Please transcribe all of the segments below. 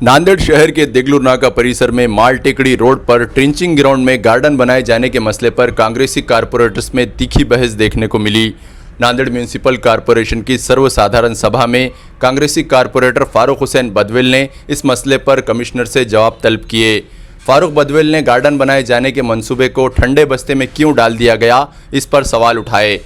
नांदेड़ शहर के देगलूर नाका परिसर में माल टेकड़ी रोड पर ट्रेंचिंग ग्राउंड में गार्डन बनाए जाने के मसले पर कांग्रेसी कारपोरेटर्स में तीखी बहस देखने को मिली। नांदेड़ म्यूनिसिपल कारपोरेशन की सर्वसाधारण सभा में कांग्रेसी कारपोरेटर फारूक हुसैन बदवेल ने इस मसले पर कमिश्नर से जवाब तलब किए। फारूक बदवेल ने गार्डन बनाए जाने के मंसूबे को ठंडे बस्ते में क्यों डाल दिया गया, इस पर सवाल उठाए।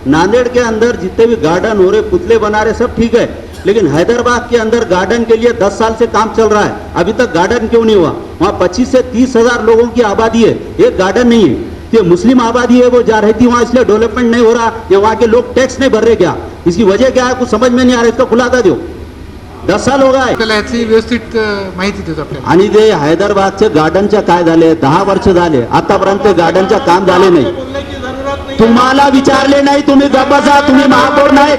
नांदेड़ के अंदर जितने भी गार्डन हो रहे, पुतले बना रहे, सब ठीक है, लेकिन हैदराबाद के अंदर गार्डन के लिए 10 साल से काम चल रहा है, अभी तक गार्डन क्यों नहीं हुआ? वहाँ 25 से 30 हजार लोगों की आबादी है, एक गार्डन नहीं है। ये मुस्लिम आबादी है, वो जा रही थी वहाँ, इसलिए डेवलपमेंट नहीं हो रहा, या वहाँ के लोग टैक्स नहीं भर रहे क्या? इसकी वजह क्या है? कुछ समझ में नहीं आ रहा, इसका खुलासा दो। 10 साल हो गए व्यवस्थित माहिती देतो आपल्याला। आणि ते हैदराबादचे गार्डनच्या काय झाले, 10 वर्ष झाले आतापर्यंत गार्डनच्या काम झाले नाही। तुम्हाला विचारले नाही, तुम्ही गप्प बसा, तुम्ही महापौर नाही,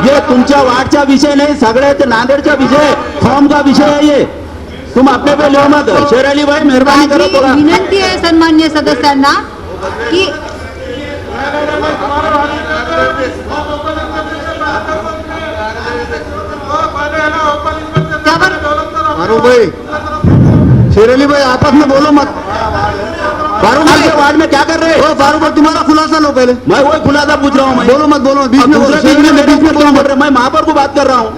ये तुमच्या वार्डचा विषय नहीं, सगळे ते नांदेडचा विषय, फॉर्म का विषय है ये, तुम अपने पे लो मत। शेर अली भाई मेहरबानी करो थोड़ा। विनंती है सन्मान्य सदस्यांना की फारूक भाई, शेर अली भाई आपस में बोलो मत। फारूक भाई के वार्ड में क्या कर रहे हो? फारूक भाई तुम्हारा खुलासा लो पहले। मैं वही खुलासा पूछ रहा हूँ। मैं बोलो मत, बोलो बीच में बोलो, बीच में बोल रहे, मैं महापौर को बात कर रहा हूँ।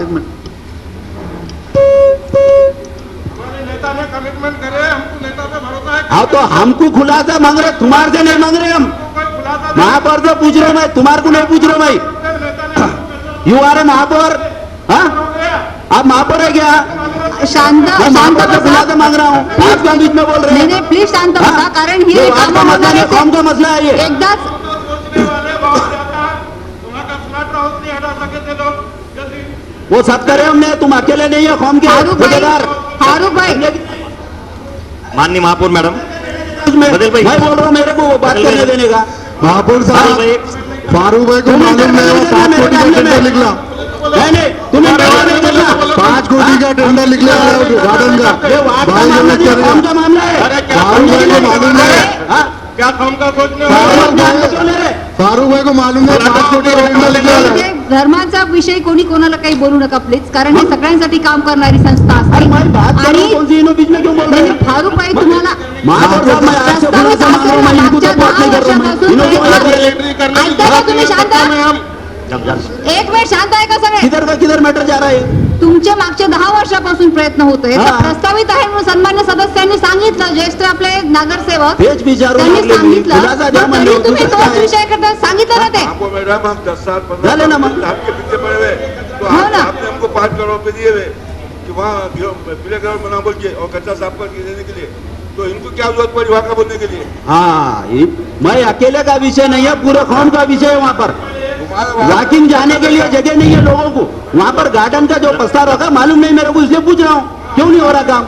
नेता ने कमिटमेंट करे, हमको नेता पे भरोसा है। हाँ, तो हमको खुलासा मांग रहे, तुम्हारे से नहीं मांग रहे हम, महापौर से पूछ रहे, मैं तुम्हारे को नहीं पूछ रहा भाई। यू आर ए महापौर? हाँ, आप महापौर है क्या? शांत खुलासा मांग रहा हूँ, आप क्या बीच में बोल रहे हैं? नहीं प्लीज शांत बसा, कारण ही आपका मसला नहीं, कौन का मसला है ये? एकदाच वो सब करे हमने, तुम अकेले नहीं है कौम के ठेकेदार। फारूक भाई, माननीय महापौर मैडम, मैं बोल रहा हूँ, मेरे को वो बात करने देने का। महापौर साहब, फारूक भाई को मालूम नहीं, वो 5 कोटी का टेंडर निकला। नहीं, तुम्हें 5 कोटी का टेंडर निकला गार्डन का। कौन का मामला है? फारूक भाई को मालूम नहीं, क्या काम का सोचने फारूक भाई को मालूम नहीं, 5 कोटी का टेंडर निकला। धर्माचा विषय कोणी कोणाला काही बोलू नका प्लीज, कारण हे सगळ्यांसाठी काम करणारी संस्था असते। आणि बीच में क्यों बोल रहे हैं? फारूक भाई तुम्हाला तुम्ही शांत, एक वेळ शांत आहे का सगळे? किधर मैटर जा रहा है? तुमच्या मागच्या 10 वर्षापासून प्रयत्न होतोय, प्रस्तावित आहे म्हणून सन्मान्य सदस्यांनी सांगितलं, ज्येष्ठ आपले नगरसेवक त्यांनी सांगितलं, तरी तुम्ही तोच विषय करता, सांगितलं ना ते? मैडम, हम 10 साल 15 झाले ना मग? आपके पीछे पड़े हुए, तो आपने हमको 5 करोड़ रुपए दिए हुए कि वहाँ प्ले ग्राउंड बना बोल के और कच्चा साफ करके देने के लिए, तो इनको क्या जरूरत पड़ी वहाँ का बोलने के लिए? हाँ, मैं अकेले का विषय नहीं है, पूरे कौम का विषय है। वहाँ पर वॉकिंग जाने के लिए जगह नहीं है लोगों को, वहाँ पर गार्डन का जो प्रस्ताव रखा मालूम नहीं मेरे को, इसलिए पूछ रहा हूँ क्यों नहीं हो रहा काम,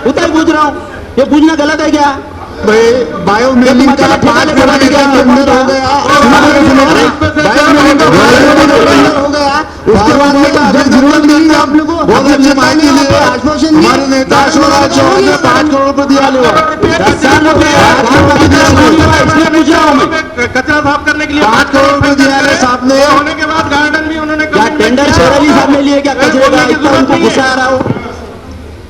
उतना ही पूछ रहा हूँ। ये पूछना गलत है क्या? बायो मेलिंग का 5 कोटी का टेंडर हो गया, उसके बाद में जरूरत नहीं है आप लोगों को। बहुत अच्छी माहिती ली, आश्वासन हमारे नेता शिवराज चौहान ने 5 करोड़ रुपए दिया लो, 10 साल हो गए, इसलिए पूछ रहा हूँ मैं। कचरा साफ करने के लिए 5 करोड़ रुपए दिया है साहब ने, होने के बाद गार्डन भी उन्होंने क्या टेंडर शेरली साहब ने लिए क्या? कचरे का इतना उनको गुस्सा आ रहा हो,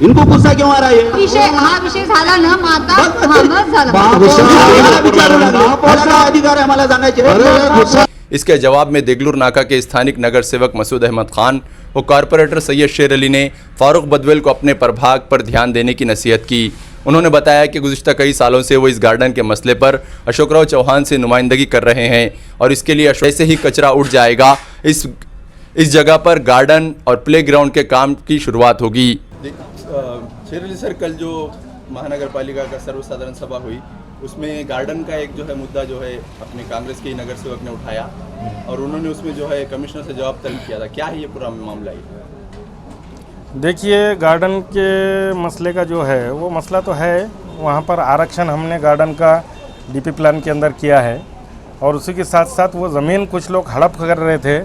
इनको गुस्सा क्यों आ रहा है? विषय हा विषय झाला ना, मग आता बस झालं। अधिकार है हमारा जाना। इसके जवाब में देगलूर नाका के स्थानिक नगर सेवक मसूद अहमद खान और कारपोरेटर सैयद शेर अली ने फारूक बदवेल को अपने प्रभाग पर ध्यान देने की नसीहत की। उन्होंने बताया कि गुज़िश्ता कई सालों से वो इस गार्डन के मसले पर अशोकराव चौहान से नुमाइंदगी कर रहे हैं और इसके लिए ऐसे ही कचरा उठ जाएगा, इस जगह पर गार्डन और प्ले ग्राउंड के काम की शुरुआत होगी। शेर अली सर, कल जो महानगर पालिका का सर्वसाधारण सभा हुई, उसमें गार्डन का एक जो है मुद्दा जो है अपने कांग्रेस के नगर सेवक ने उठाया और उन्होंने उसमें जो है कमिश्नर से जवाब तलब किया था। क्या है ये पूरा मामला? देखिए, गार्डन के मसले का जो है वो मसला तो है, वहाँ पर आरक्षण हमने गार्डन का डीपी प्लान के अंदर किया है और उसी के साथ साथ वो ज़मीन कुछ लोग हड़प कर रहे थे,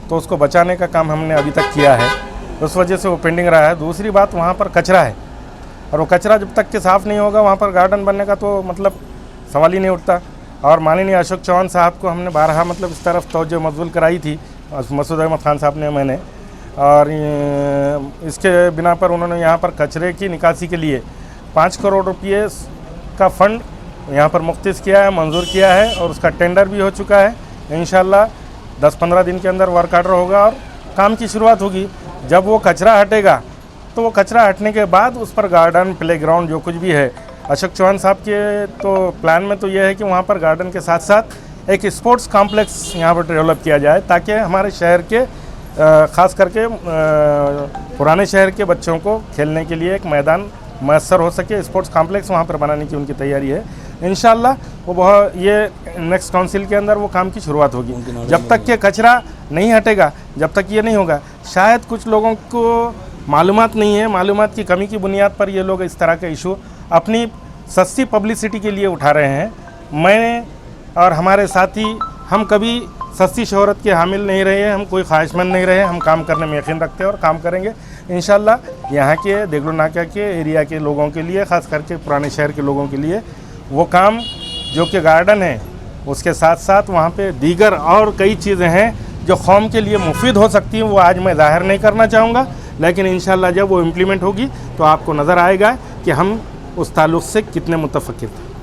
तो उसको बचाने का काम हमने अभी तक किया है, उस वजह से वो पेंडिंग रहा है। दूसरी बात, वहाँ पर कचरा है और वो कचरा जब तक के साफ़ नहीं होगा वहाँ पर गार्डन बनने का तो मतलब सवाल ही नहीं उठता। और माननीय अशोक चौहान साहब को हमने 12 मतलब इस तरफ तवज्जो मबज़ूल कराई थी, मसूद अहमद खान साहब ने, मैंने और इसके बिना पर उन्होंने यहाँ पर कचरे की निकासी के लिए 5 करोड़ रुपये का फंड यहाँ पर मुख्तिस किया है, मंजूर किया है और उसका टेंडर भी हो चुका है। इंशाल्लाह 10-15 दिन के अंदर वर्क ऑर्डर होगा और काम की शुरुआत होगी। जब वो कचरा हटेगा तो वो कचरा हटने के बाद उस पर गार्डन, प्लेग्राउंड जो कुछ भी है, अशोक चौहान साहब के तो प्लान में तो ये है कि वहाँ पर गार्डन के साथ साथ एक स्पोर्ट्स कॉम्प्लेक्स यहाँ पर डेवलप किया जाए, ताकि हमारे शहर के ख़ास करके पुराने शहर के बच्चों को खेलने के लिए एक मैदान मैसर हो सके। स्पोर्ट्स कॉम्प्लेक्स वहाँ पर बनाने की उनकी तैयारी है। इंशाल्लाह वो बहुत ये नेक्स्ट काउंसिल के अंदर वो काम की शुरुआत होगी। जब तक के कचरा नहीं हटेगा, जब तक ये नहीं होगा, शायद कुछ लोगों को मालूमात नहीं है, मालूमात की कमी की बुनियाद पर ये लोग इस तरह के इशू अपनी सस्ती पब्लिसिटी के लिए उठा रहे हैं। मैं और हमारे साथी हम कभी सस्ती शोहरत के हामिल नहीं रहे हैं, हम कोई ख्वाहिशमंद नहीं रहे, हम काम करने में यकीन रखते हैं और काम करेंगे इंशाल्लाह। यहाँ के देगलूर नाका के एरिया के लोगों के लिए, ख़ास करके पुराने शहर के लोगों के लिए वो काम जो कि गार्डन है, उसके साथ साथ वहाँ पे दीगर और कई चीज़ें हैं जो कौम के लिए मुफीद हो सकती हैं, वो आज मैं ज़ाहिर नहीं करना चाहूँगा, लेकिन इंशाल्लाह जब वो इम्प्लीमेंट होगी तो आपको नज़र आएगा कि हम उस ताल्लुक़ से कितने मुतफ़क्किर थे।